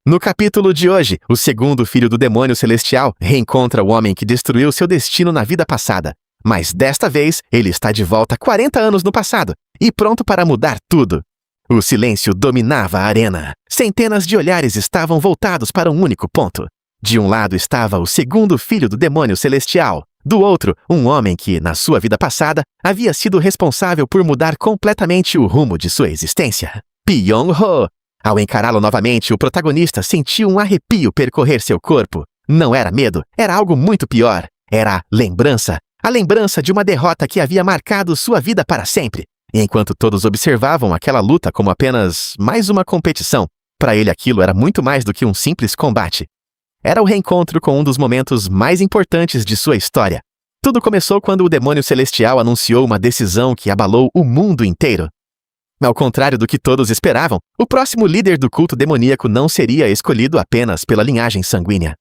No capítulo de hoje, o segundo filho do demônio celestial reencontra o homem que destruiu seu destino na vida passada. Mas desta vez, ele está de volta 40 anos no passado e pronto para mudar tudo. O silêncio dominava a arena. Centenas de olhares estavam voltados para um único ponto. De um lado estava o segundo filho do demônio celestial. Do outro, um homem que, na sua vida passada, havia sido responsável por mudar completamente o rumo de sua existência. Pyong-ho! Ao encará-lo novamente, o protagonista sentiu um arrepio percorrer seu corpo. Não era medo, era algo muito pior. Era lembrança. A lembrança de uma derrota que havia marcado sua vida para sempre. Enquanto todos observavam aquela luta como apenas mais uma competição, para ele aquilo era muito mais do que um simples combate. Era o reencontro com um dos momentos mais importantes de sua história. Tudo começou quando o demônio celestial anunciou uma decisão que abalou o mundo inteiro. Ao contrário do que todos esperavam, o próximo líder do culto demoníaco não seria escolhido apenas pela linhagem sanguínea.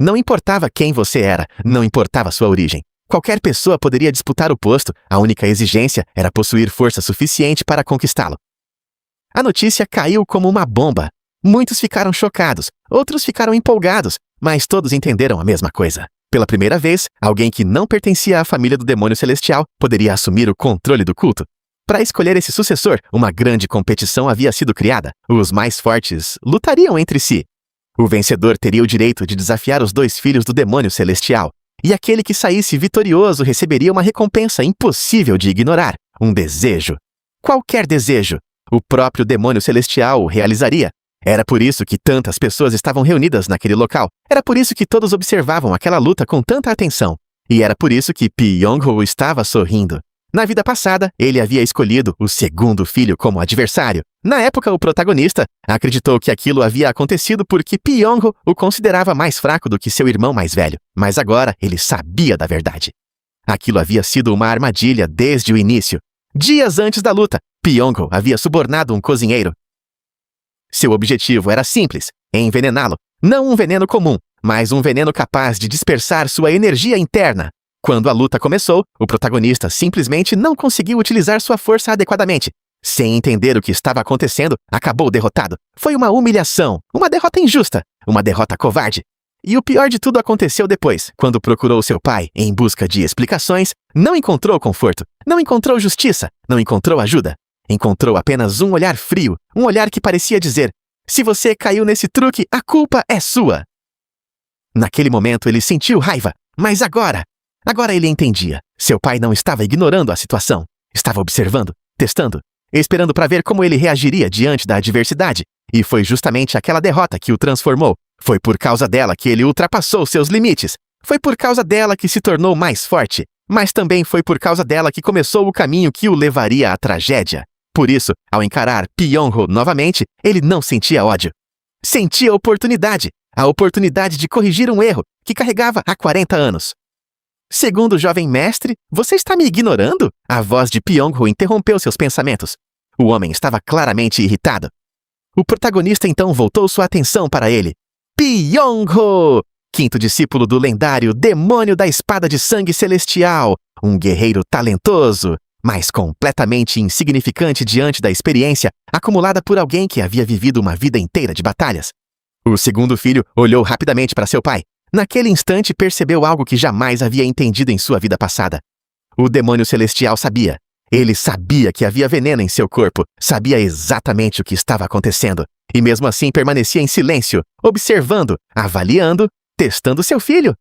Não importava quem você era, não importava sua origem. Qualquer pessoa poderia disputar o posto, a única exigência era possuir força suficiente para conquistá-lo. A notícia caiu como uma bomba. Muitos ficaram chocados, outros ficaram empolgados, mas todos entenderam a mesma coisa. Pela primeira vez, alguém que não pertencia à família do demônio celestial poderia assumir o controle do culto. Para escolher esse sucessor, uma grande competição havia sido criada. Os mais fortes lutariam entre si. O vencedor teria o direito de desafiar os dois filhos do demônio celestial. E aquele que saísse vitorioso receberia uma recompensa impossível de ignorar. Um desejo. Qualquer desejo. O próprio demônio celestial o realizaria. Era por isso que tantas pessoas estavam reunidas naquele local. Era por isso que todos observavam aquela luta com tanta atenção. E era por isso que Pyong-ho estava sorrindo. Na vida passada, ele havia escolhido o segundo filho como adversário. Na época, o protagonista acreditou que aquilo havia acontecido porque Pyong-ho o considerava mais fraco do que seu irmão mais velho. Mas agora, ele sabia da verdade. Aquilo havia sido uma armadilha desde o início. Dias antes da luta, Pyong-ho havia subornado um cozinheiro. Seu objetivo era simples, envenená-lo. Não um veneno comum, mas um veneno capaz de dispersar sua energia interna. Quando a luta começou, o protagonista simplesmente não conseguiu utilizar sua força adequadamente. Sem entender o que estava acontecendo, acabou derrotado. Foi uma humilhação, uma derrota injusta, uma derrota covarde. E o pior de tudo aconteceu depois, quando procurou seu pai em busca de explicações, não encontrou conforto, não encontrou justiça, não encontrou ajuda. Encontrou apenas um olhar frio, um olhar que parecia dizer: se você caiu nesse truque, a culpa é sua. Naquele momento ele sentiu raiva, mas agora ele entendia. Seu pai não estava ignorando a situação. Estava observando, testando, esperando para ver como ele reagiria diante da adversidade. E foi justamente aquela derrota que o transformou. Foi por causa dela que ele ultrapassou seus limites. Foi por causa dela que se tornou mais forte. Mas também foi por causa dela que começou o caminho que o levaria à tragédia. Por isso, ao encarar Pyong-ho novamente, ele não sentia ódio. Sentia a oportunidade de corrigir um erro que carregava há 40 anos. Segundo o jovem mestre, você está me ignorando? A voz de Pyong-ho interrompeu seus pensamentos. O homem estava claramente irritado. O protagonista então voltou sua atenção para ele. Pyong-ho! Quinto discípulo do lendário Demônio da Espada de Sangue Celestial. Um guerreiro talentoso, mas completamente insignificante diante da experiência acumulada por alguém que havia vivido uma vida inteira de batalhas. O segundo filho olhou rapidamente para seu pai. Naquele instante percebeu algo que jamais havia entendido em sua vida passada. O demônio celestial sabia. Ele sabia que havia veneno em seu corpo, sabia exatamente o que estava acontecendo, e mesmo assim permanecia em silêncio, observando, avaliando, testando seu filho.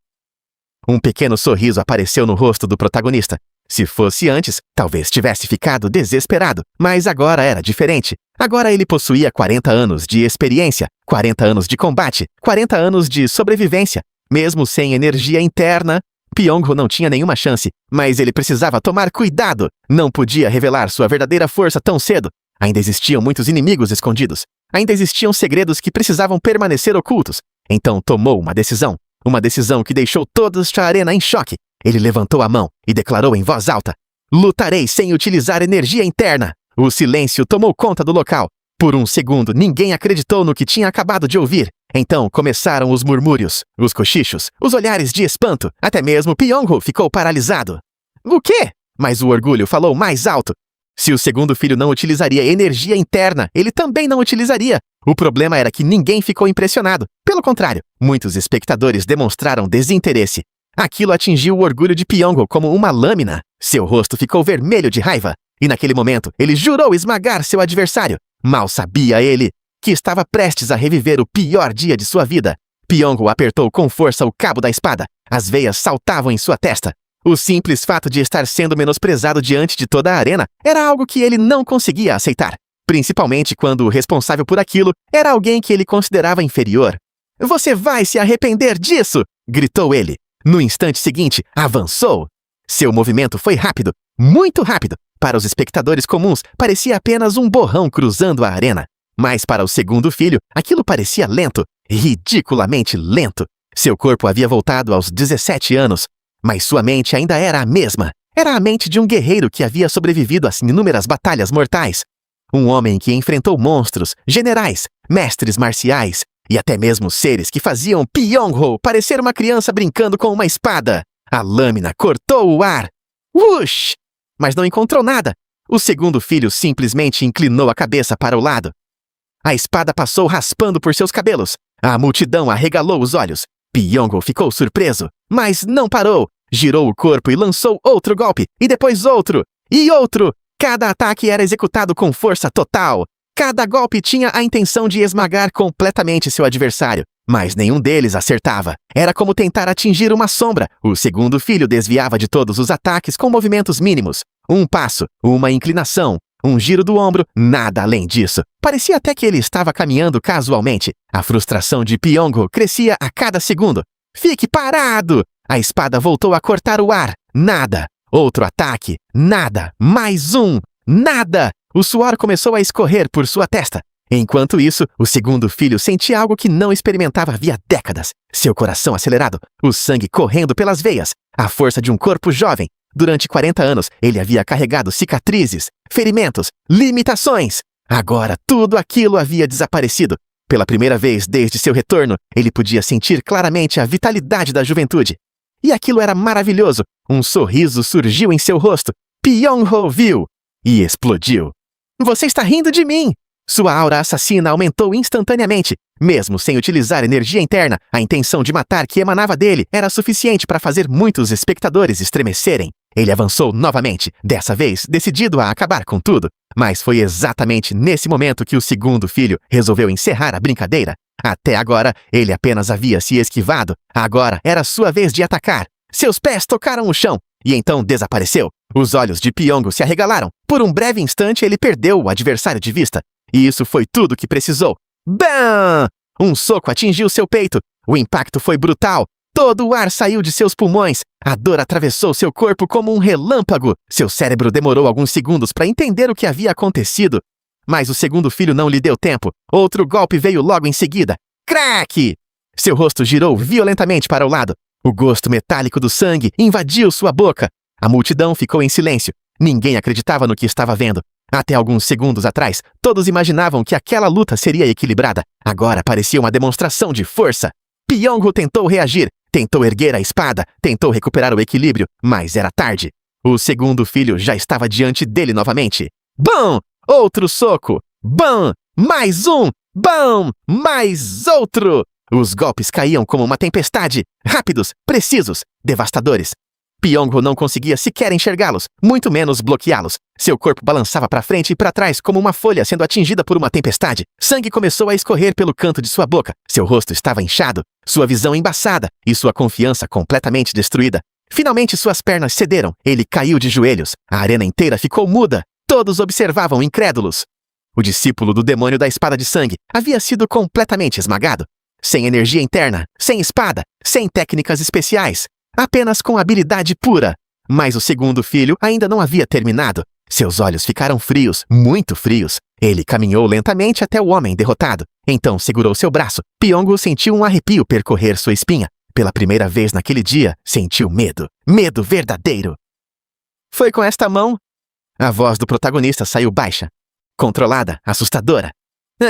Um pequeno sorriso apareceu no rosto do protagonista. Se fosse antes, talvez tivesse ficado desesperado, mas agora era diferente. Agora ele possuía 40 anos de experiência, 40 anos de combate, 40 anos de sobrevivência. Mesmo sem energia interna, Pyong-ho não tinha nenhuma chance, mas ele precisava tomar cuidado. Não podia revelar sua verdadeira força tão cedo. Ainda existiam muitos inimigos escondidos. Ainda existiam segredos que precisavam permanecer ocultos. Então tomou uma decisão que deixou todos da arena em choque. Ele levantou a mão e declarou em voz alta: lutarei sem utilizar energia interna. O silêncio tomou conta do local. Por um segundo, ninguém acreditou no que tinha acabado de ouvir. Então começaram os murmúrios, os cochichos, os olhares de espanto. Até mesmo Pyong-ho ficou paralisado. O quê? Mas o orgulho falou mais alto. Se o segundo filho não utilizaria energia interna, ele também não utilizaria. O problema era que ninguém ficou impressionado. Pelo contrário, muitos espectadores demonstraram desinteresse. Aquilo atingiu o orgulho de Pyongo como uma lâmina. Seu rosto ficou vermelho de raiva. E naquele momento, ele jurou esmagar seu adversário. Mal sabia ele que estava prestes a reviver o pior dia de sua vida. Pyongo apertou com força o cabo da espada. As veias saltavam em sua testa. O simples fato de estar sendo menosprezado diante de toda a arena era algo que ele não conseguia aceitar. Principalmente quando o responsável por aquilo era alguém que ele considerava inferior. "Você vai se arrepender disso!" gritou ele. No instante seguinte, avançou. Seu movimento foi rápido, muito rápido. Para os espectadores comuns, parecia apenas um borrão cruzando a arena. Mas para o segundo filho, aquilo parecia lento, ridiculamente lento. Seu corpo havia voltado aos 17 anos, mas sua mente ainda era a mesma. Era a mente de um guerreiro que havia sobrevivido a inúmeras batalhas mortais. Um homem que enfrentou monstros, generais, mestres marciais e até mesmo seres que faziam Pyongo parecer uma criança brincando com uma espada. A lâmina cortou o ar. Whoosh! Mas não encontrou nada. O segundo filho simplesmente inclinou a cabeça para o lado. A espada passou raspando por seus cabelos. A multidão arregalou os olhos. Pyongo ficou surpreso, mas não parou. Girou o corpo e lançou outro golpe, e depois outro, e outro. Cada ataque era executado com força total. Cada golpe tinha a intenção de esmagar completamente seu adversário, mas nenhum deles acertava. Era como tentar atingir uma sombra. O segundo filho desviava de todos os ataques com movimentos mínimos. Um passo, uma inclinação, um giro do ombro, nada além disso. Parecia até que ele estava caminhando casualmente. A frustração de Pyongo crescia a cada segundo. "Fique parado!" A espada voltou a cortar o ar. Nada. Outro ataque. Nada. Mais um. Nada. O suor começou a escorrer por sua testa. Enquanto isso, o segundo filho sentia algo que não experimentava havia décadas. Seu coração acelerado, o sangue correndo pelas veias, a força de um corpo jovem. Durante 40 anos, ele havia carregado cicatrizes, ferimentos, limitações. Agora, tudo aquilo havia desaparecido. Pela primeira vez desde seu retorno, ele podia sentir claramente a vitalidade da juventude. E aquilo era maravilhoso. Um sorriso surgiu em seu rosto. Pyongo viu e explodiu. "Você está rindo de mim!" Sua aura assassina aumentou instantaneamente. Mesmo sem utilizar energia interna, a intenção de matar que emanava dele era suficiente para fazer muitos espectadores estremecerem. Ele avançou novamente, dessa vez decidido a acabar com tudo. Mas foi exatamente nesse momento que o segundo filho resolveu encerrar a brincadeira. Até agora, ele apenas havia se esquivado. Agora era sua vez de atacar. Seus pés tocaram o chão e então desapareceu. Os olhos de Pyongo se arregalaram. Por um breve instante, ele perdeu o adversário de vista. E isso foi tudo que precisou. Bam! Um soco atingiu seu peito. O impacto foi brutal. Todo o ar saiu de seus pulmões. A dor atravessou seu corpo como um relâmpago. Seu cérebro demorou alguns segundos para entender o que havia acontecido. Mas o segundo filho não lhe deu tempo. Outro golpe veio logo em seguida. Crack! Seu rosto girou violentamente para o lado. O gosto metálico do sangue invadiu sua boca. A multidão ficou em silêncio. Ninguém acreditava no que estava vendo. Até alguns segundos atrás, todos imaginavam que aquela luta seria equilibrada. Agora parecia uma demonstração de força. Pyongo tentou reagir, tentou erguer a espada, tentou recuperar o equilíbrio, mas era tarde. O segundo filho já estava diante dele novamente. Bam! Outro soco! Bam! Mais um! Bam! Mais outro! Os golpes caíam como uma tempestade, rápidos, precisos, devastadores. Pyongo não conseguia sequer enxergá-los, muito menos bloqueá-los. Seu corpo balançava para frente e para trás como uma folha sendo atingida por uma tempestade. Sangue começou a escorrer pelo canto de sua boca. Seu rosto estava inchado, sua visão embaçada e sua confiança completamente destruída. Finalmente suas pernas cederam. Ele caiu de joelhos. A arena inteira ficou muda. Todos observavam incrédulos. O discípulo do demônio da espada de sangue havia sido completamente esmagado. Sem energia interna, sem espada, sem técnicas especiais. Apenas com habilidade pura. Mas o segundo filho ainda não havia terminado. Seus olhos ficaram frios, muito frios. Ele caminhou lentamente até o homem derrotado. Então segurou seu braço. Pyongo sentiu um arrepio percorrer sua espinha. Pela primeira vez naquele dia, sentiu medo. Medo verdadeiro. "Foi com esta mão?" A voz do protagonista saiu baixa, controlada, assustadora.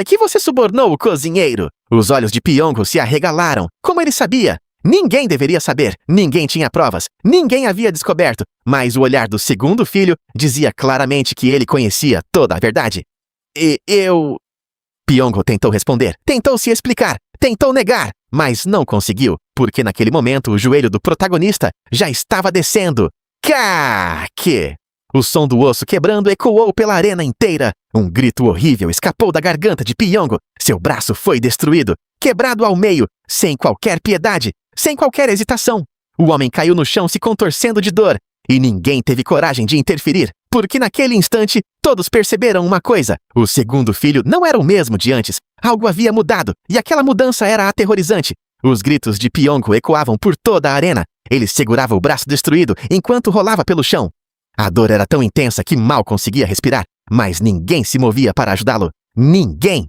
"Que você subornou o cozinheiro?" Os olhos de Pyongo se arregalaram. Como ele sabia? Ninguém deveria saber, ninguém tinha provas, ninguém havia descoberto, mas o olhar do segundo filho dizia claramente que ele conhecia toda a verdade. Eu Pyongo tentou responder, tentou se explicar, tentou negar, mas não conseguiu, porque naquele momento o joelho do protagonista já estava descendo. Caque! O som do osso quebrando ecoou pela arena inteira. Um grito horrível escapou da garganta de Pyongo. Seu braço foi destruído, quebrado ao meio, sem qualquer piedade, sem qualquer hesitação. O homem caiu no chão se contorcendo de dor. E ninguém teve coragem de interferir, porque naquele instante todos perceberam uma coisa. O segundo filho não era o mesmo de antes. Algo havia mudado, e aquela mudança era aterrorizante. Os gritos de Pyongo ecoavam por toda a arena. Ele segurava o braço destruído enquanto rolava pelo chão. A dor era tão intensa que mal conseguia respirar, mas ninguém se movia para ajudá-lo. Ninguém!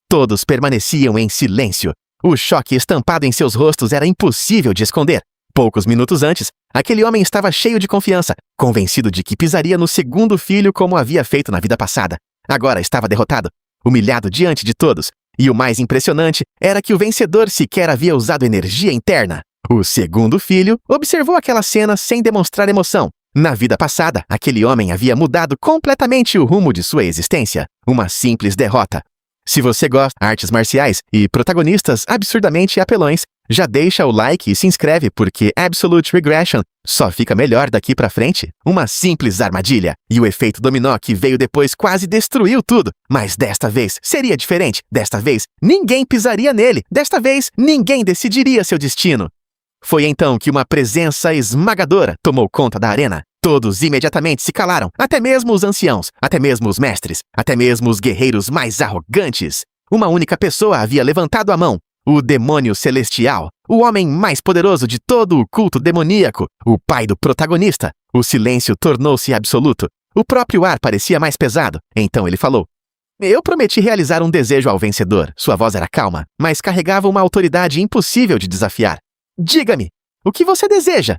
Todos permaneciam em silêncio. O choque estampado em seus rostos era impossível de esconder. Poucos minutos antes, aquele homem estava cheio de confiança, convencido de que pisaria no segundo filho como havia feito na vida passada. Agora estava derrotado, humilhado diante de todos. E o mais impressionante era que o vencedor sequer havia usado energia interna. O segundo filho observou aquela cena sem demonstrar emoção. Na vida passada, aquele homem havia mudado completamente o rumo de sua existência. Uma simples derrota. Se você gosta de artes marciais e protagonistas absurdamente apelões, já deixa o like e se inscreve porque Absolute Regression só fica melhor daqui pra frente. Uma simples armadilha. E o efeito dominó que veio depois quase destruiu tudo. Mas desta vez seria diferente. Desta vez ninguém pisaria nele. Desta vez ninguém decidiria seu destino. Foi então que uma presença esmagadora tomou conta da arena. Todos imediatamente se calaram, até mesmo os anciãos, até mesmo os mestres, até mesmo os guerreiros mais arrogantes. Uma única pessoa havia levantado a mão, o demônio celestial, o homem mais poderoso de todo o culto demoníaco, o pai do protagonista. O silêncio tornou-se absoluto. O próprio ar parecia mais pesado. Então ele falou: "Eu prometi realizar um desejo ao vencedor." Sua voz era calma, mas carregava uma autoridade impossível de desafiar. "Diga-me, o que você deseja?"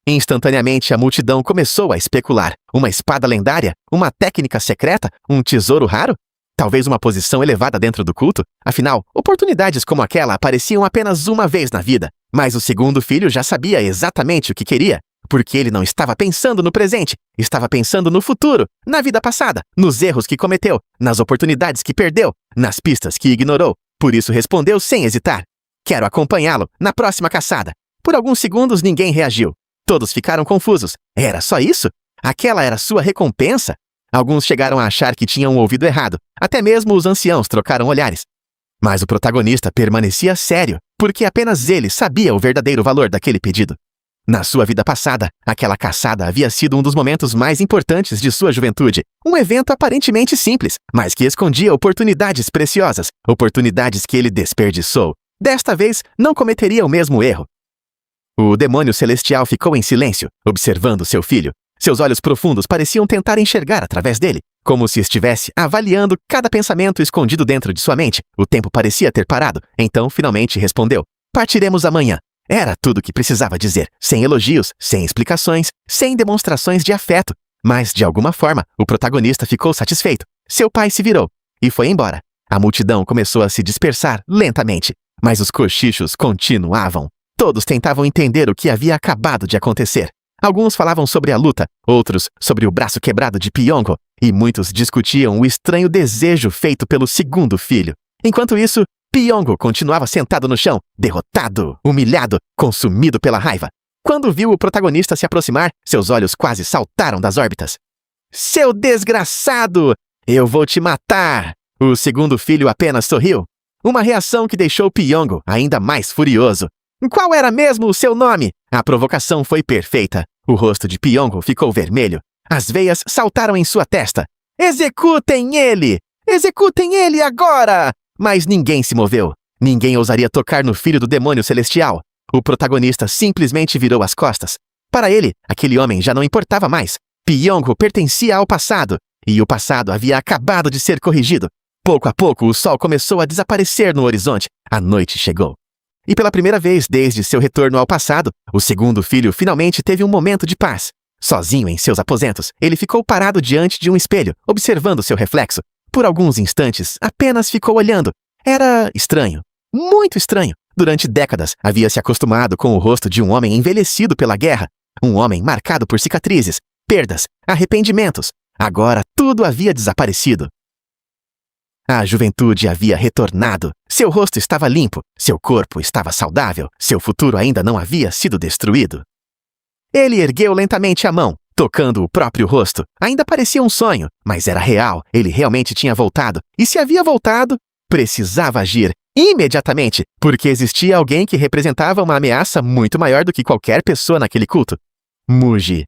Instantaneamente a multidão começou a especular. Uma espada lendária? Uma técnica secreta? Um tesouro raro? Talvez uma posição elevada dentro do culto? Afinal, oportunidades como aquela apareciam apenas uma vez na vida. Mas o segundo filho já sabia exatamente o que queria. Porque ele não estava pensando no presente, estava pensando no futuro, na vida passada, nos erros que cometeu, nas oportunidades que perdeu, nas pistas que ignorou. Por isso respondeu sem hesitar: "Quero acompanhá-lo na próxima caçada." Por alguns segundos ninguém reagiu. Todos ficaram confusos. Era só isso? Aquela era sua recompensa? Alguns chegaram a achar que tinham ouvido errado. Até mesmo os anciãos trocaram olhares. Mas o protagonista permanecia sério, porque apenas ele sabia o verdadeiro valor daquele pedido. Na sua vida passada, aquela caçada havia sido um dos momentos mais importantes de sua juventude. Um evento aparentemente simples, mas que escondia oportunidades preciosas, oportunidades que ele desperdiçou. Desta vez, não cometeria o mesmo erro. O demônio celestial ficou em silêncio, observando seu filho. Seus olhos profundos pareciam tentar enxergar através dele, como se estivesse avaliando cada pensamento escondido dentro de sua mente. O tempo parecia ter parado, então finalmente respondeu: "Partiremos amanhã." Era tudo o que precisava dizer, sem elogios, sem explicações, sem demonstrações de afeto. Mas, de alguma forma, o protagonista ficou satisfeito. Seu pai se virou e foi embora. A multidão começou a se dispersar lentamente, mas os cochichos continuavam. Todos tentavam entender o que havia acabado de acontecer. Alguns falavam sobre a luta, outros sobre o braço quebrado de Pyongo, e muitos discutiam o estranho desejo feito pelo segundo filho. Enquanto isso, Pyongo continuava sentado no chão, derrotado, humilhado, consumido pela raiva. Quando viu o protagonista se aproximar, seus olhos quase saltaram das órbitas. "Seu desgraçado! Eu vou te matar!" O segundo filho apenas sorriu. Uma reação que deixou Pyongo ainda mais furioso. "Qual era mesmo o seu nome?" A provocação foi perfeita. O rosto de Pyongo ficou vermelho. As veias saltaram em sua testa. "Executem ele! Executem ele agora!" Mas ninguém se moveu. Ninguém ousaria tocar no filho do demônio celestial. O protagonista simplesmente virou as costas. Para ele, aquele homem já não importava mais. Pyongo pertencia ao passado, e o passado havia acabado de ser corrigido. Pouco a pouco, o sol começou a desaparecer no horizonte. A noite chegou. E pela primeira vez desde seu retorno ao passado, o segundo filho finalmente teve um momento de paz. Sozinho em seus aposentos, ele ficou parado diante de um espelho, observando seu reflexo. Por alguns instantes, apenas ficou olhando. Era estranho. Muito estranho. Durante décadas, havia se acostumado com o rosto de um homem envelhecido pela guerra. Um homem marcado por cicatrizes, perdas, arrependimentos. Agora tudo havia desaparecido. A juventude havia retornado. Seu rosto estava limpo, seu corpo estava saudável, seu futuro ainda não havia sido destruído. Ele ergueu lentamente a mão, tocando o próprio rosto. Ainda parecia um sonho, mas era real. Ele realmente tinha voltado. E se havia voltado, precisava agir imediatamente, porque existia alguém que representava uma ameaça muito maior do que qualquer pessoa naquele culto. Muji.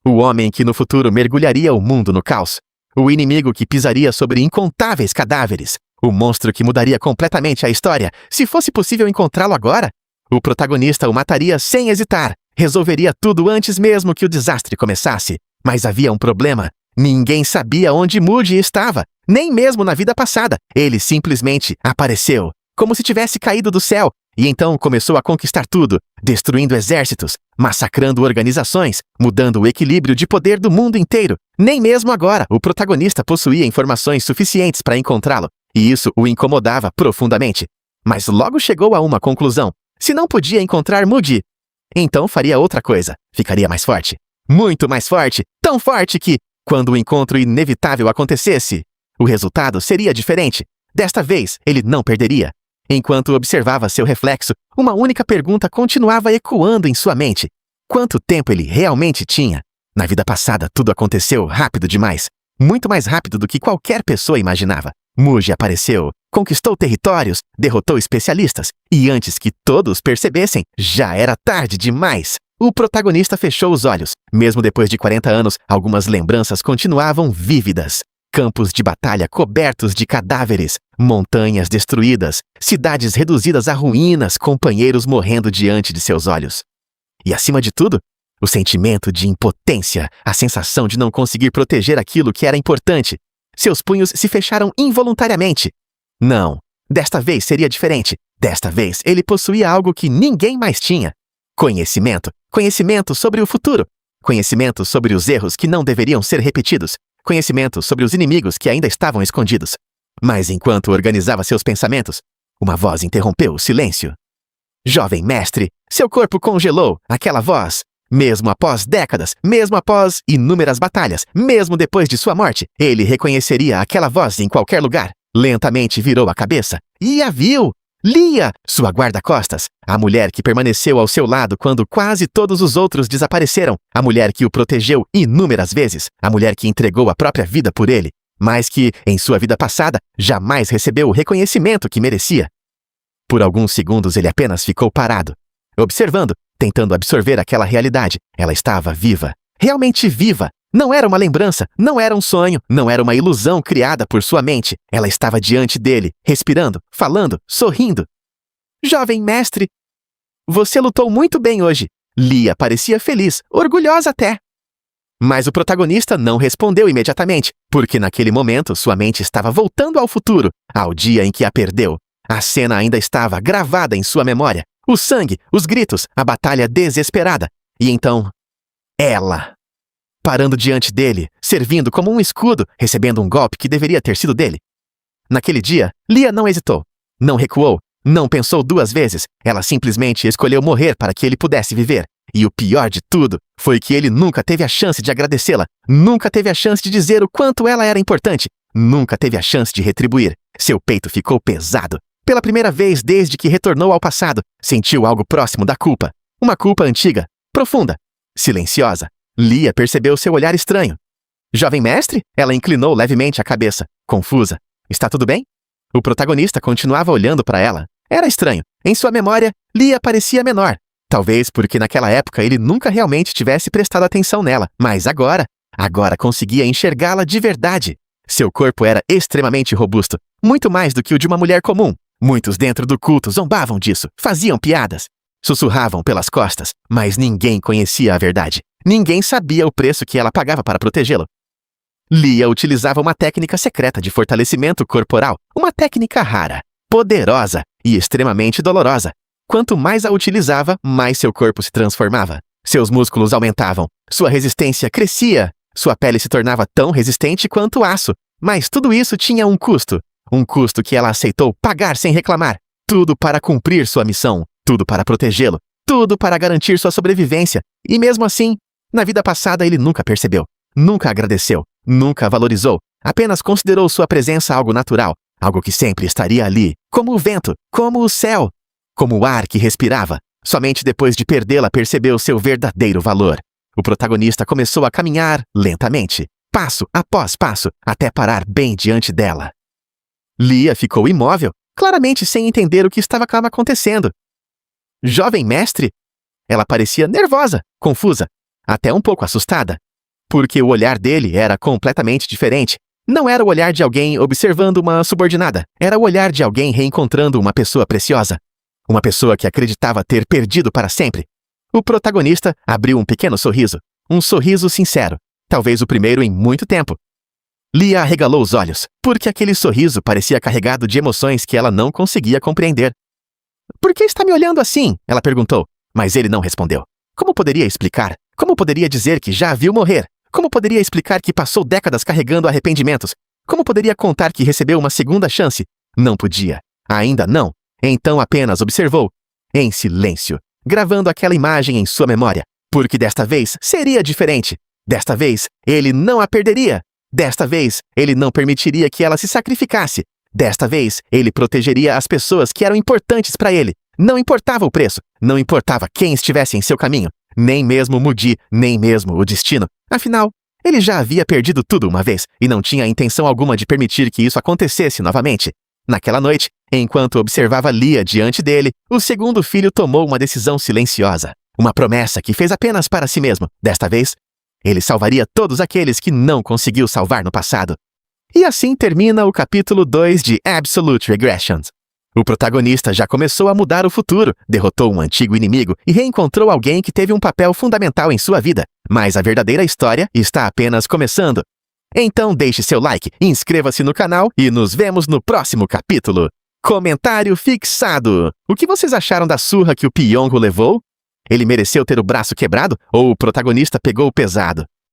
O homem que no futuro mergulharia o mundo no caos. O inimigo que pisaria sobre incontáveis cadáveres. O monstro que mudaria completamente a história. Se fosse possível encontrá-lo agora, o protagonista o mataria sem hesitar. Resolveria tudo antes mesmo que o desastre começasse. Mas havia um problema. Ninguém sabia onde Muji estava, nem mesmo na vida passada. Ele simplesmente apareceu, como se tivesse caído do céu, e então começou a conquistar tudo, destruindo exércitos, massacrando organizações, mudando o equilíbrio de poder do mundo inteiro. Nem mesmo agora o protagonista possuía informações suficientes para encontrá-lo, e isso o incomodava profundamente. Mas logo chegou a uma conclusão. Se não podia encontrar Muji, então faria outra coisa. Ficaria mais forte. Muito mais forte. Tão forte que, quando o encontro inevitável acontecesse, o resultado seria diferente. Desta vez, ele não perderia. Enquanto observava seu reflexo, uma única pergunta continuava ecoando em sua mente. Quanto tempo ele realmente tinha? Na vida passada, tudo aconteceu rápido demais. Muito mais rápido do que qualquer pessoa imaginava. Muji apareceu, conquistou territórios, derrotou especialistas, e antes que todos percebessem, já era tarde demais. O protagonista fechou os olhos. Mesmo depois de 40 anos, algumas lembranças continuavam vívidas. Campos de batalha cobertos de cadáveres, montanhas destruídas, cidades reduzidas a ruínas, companheiros morrendo diante de seus olhos. E acima de tudo, o sentimento de impotência, a sensação de não conseguir proteger aquilo que era importante. Seus punhos se fecharam involuntariamente. Não, desta vez seria diferente. Desta vez ele possuía algo que ninguém mais tinha. Conhecimento. Conhecimento sobre o futuro. Conhecimento sobre os erros que não deveriam ser repetidos. Conhecimento sobre os inimigos que ainda estavam escondidos. Mas enquanto organizava seus pensamentos, uma voz interrompeu o silêncio. Jovem mestre, seu corpo congelou. Aquela voz, mesmo após décadas, mesmo após inúmeras batalhas, mesmo depois de sua morte, ele reconheceria aquela voz em qualquer lugar. Lentamente virou a cabeça e a viu. Lia, sua guarda-costas, a mulher que permaneceu ao seu lado quando quase todos os outros desapareceram, a mulher que o protegeu inúmeras vezes, a mulher que entregou a própria vida por ele, mas que, em sua vida passada, jamais recebeu o reconhecimento que merecia. Por alguns segundos ele apenas ficou parado, observando, tentando absorver aquela realidade. Ela estava viva, realmente viva. Não era uma lembrança, não era um sonho, não era uma ilusão criada por sua mente. Ela estava diante dele, respirando, falando, sorrindo. Jovem mestre, você lutou muito bem hoje. Lia parecia feliz, orgulhosa até. Mas o protagonista não respondeu imediatamente, porque naquele momento sua mente estava voltando ao futuro, ao dia em que a perdeu. A cena ainda estava gravada em sua memória. O sangue, os gritos, a batalha desesperada. E então, ela, parando diante dele, servindo como um escudo, recebendo um golpe que deveria ter sido dele. Naquele dia, Lia não hesitou, não recuou, não pensou duas vezes. Ela simplesmente escolheu morrer para que ele pudesse viver. E o pior de tudo foi que ele nunca teve a chance de agradecê-la, nunca teve a chance de dizer o quanto ela era importante, nunca teve a chance de retribuir. Seu peito ficou pesado. Pela primeira vez desde que retornou ao passado, sentiu algo próximo da culpa. Uma culpa antiga, profunda, silenciosa. Lia percebeu seu olhar estranho. Jovem mestre? Ela inclinou levemente a cabeça, confusa. Está tudo bem? O protagonista continuava olhando para ela. Era estranho. Em sua memória, Lia parecia menor. Talvez porque naquela época ele nunca realmente tivesse prestado atenção nela. Mas agora conseguia enxergá-la de verdade. Seu corpo era extremamente robusto. Muito mais do que o de uma mulher comum. Muitos dentro do culto zombavam disso, faziam piadas. Sussurravam pelas costas, mas ninguém conhecia a verdade. Ninguém sabia o preço que ela pagava para protegê-lo. Lia utilizava uma técnica secreta de fortalecimento corporal, uma técnica rara, poderosa e extremamente dolorosa. Quanto mais a utilizava, mais seu corpo se transformava. Seus músculos aumentavam, sua resistência crescia, sua pele se tornava tão resistente quanto aço. Mas tudo isso tinha um custo que ela aceitou pagar sem reclamar. Tudo para cumprir sua missão, tudo para protegê-lo, tudo para garantir sua sobrevivência. E mesmo assim, na vida passada ele nunca percebeu, nunca agradeceu, nunca valorizou, apenas considerou sua presença algo natural, Algo que sempre estaria ali, como o vento, como o céu, como o ar que respirava. Somente depois de perdê-la percebeu seu verdadeiro valor. O protagonista começou a caminhar lentamente, passo após passo, até parar bem diante dela. Lia ficou imóvel, claramente sem entender o que estava acontecendo. Jovem mestre? Ela parecia nervosa, confusa, até um pouco assustada, porque o olhar dele era completamente diferente. Não era o olhar de alguém observando uma subordinada, era o olhar de alguém reencontrando uma pessoa preciosa. Uma pessoa que acreditava ter perdido para sempre. O protagonista abriu um pequeno sorriso, um sorriso sincero, talvez o primeiro em muito tempo. Lia arregalou os olhos, porque aquele sorriso parecia carregado de emoções que ela não conseguia compreender. "Por que está me olhando assim?" ela perguntou, mas ele não respondeu. Como poderia explicar? Como poderia dizer que já a viu morrer? Como poderia explicar que passou décadas carregando arrependimentos? Como poderia contar que recebeu uma segunda chance? Não podia. Ainda não. Então apenas observou, em silêncio, gravando aquela imagem em sua memória, porque desta vez seria diferente. Desta vez, ele não a perderia. Desta vez, ele não permitiria que ela se sacrificasse. Desta vez, ele protegeria as pessoas que eram importantes para ele. Não importava o preço, não importava quem estivesse em seu caminho, nem mesmo Mudi, nem mesmo o destino. Afinal, ele já havia perdido tudo uma vez e não tinha intenção alguma de permitir que isso acontecesse novamente. Naquela noite, enquanto observava Lia diante dele, o segundo filho tomou uma decisão silenciosa. Uma promessa que fez apenas para si mesmo. Desta vez, ele salvaria todos aqueles que não conseguiu salvar no passado. E assim termina o capítulo 2 de Absolute Regressions. O protagonista já começou a mudar o futuro, derrotou um antigo inimigo e reencontrou alguém que teve um papel fundamental em sua vida. Mas a verdadeira história está apenas começando. Então deixe seu like, inscreva-se no canal e nos vemos no próximo capítulo. Comentário fixado. O que vocês acharam da surra que o Pyongo levou? Ele mereceu ter o braço quebrado ou o protagonista pegou pesado?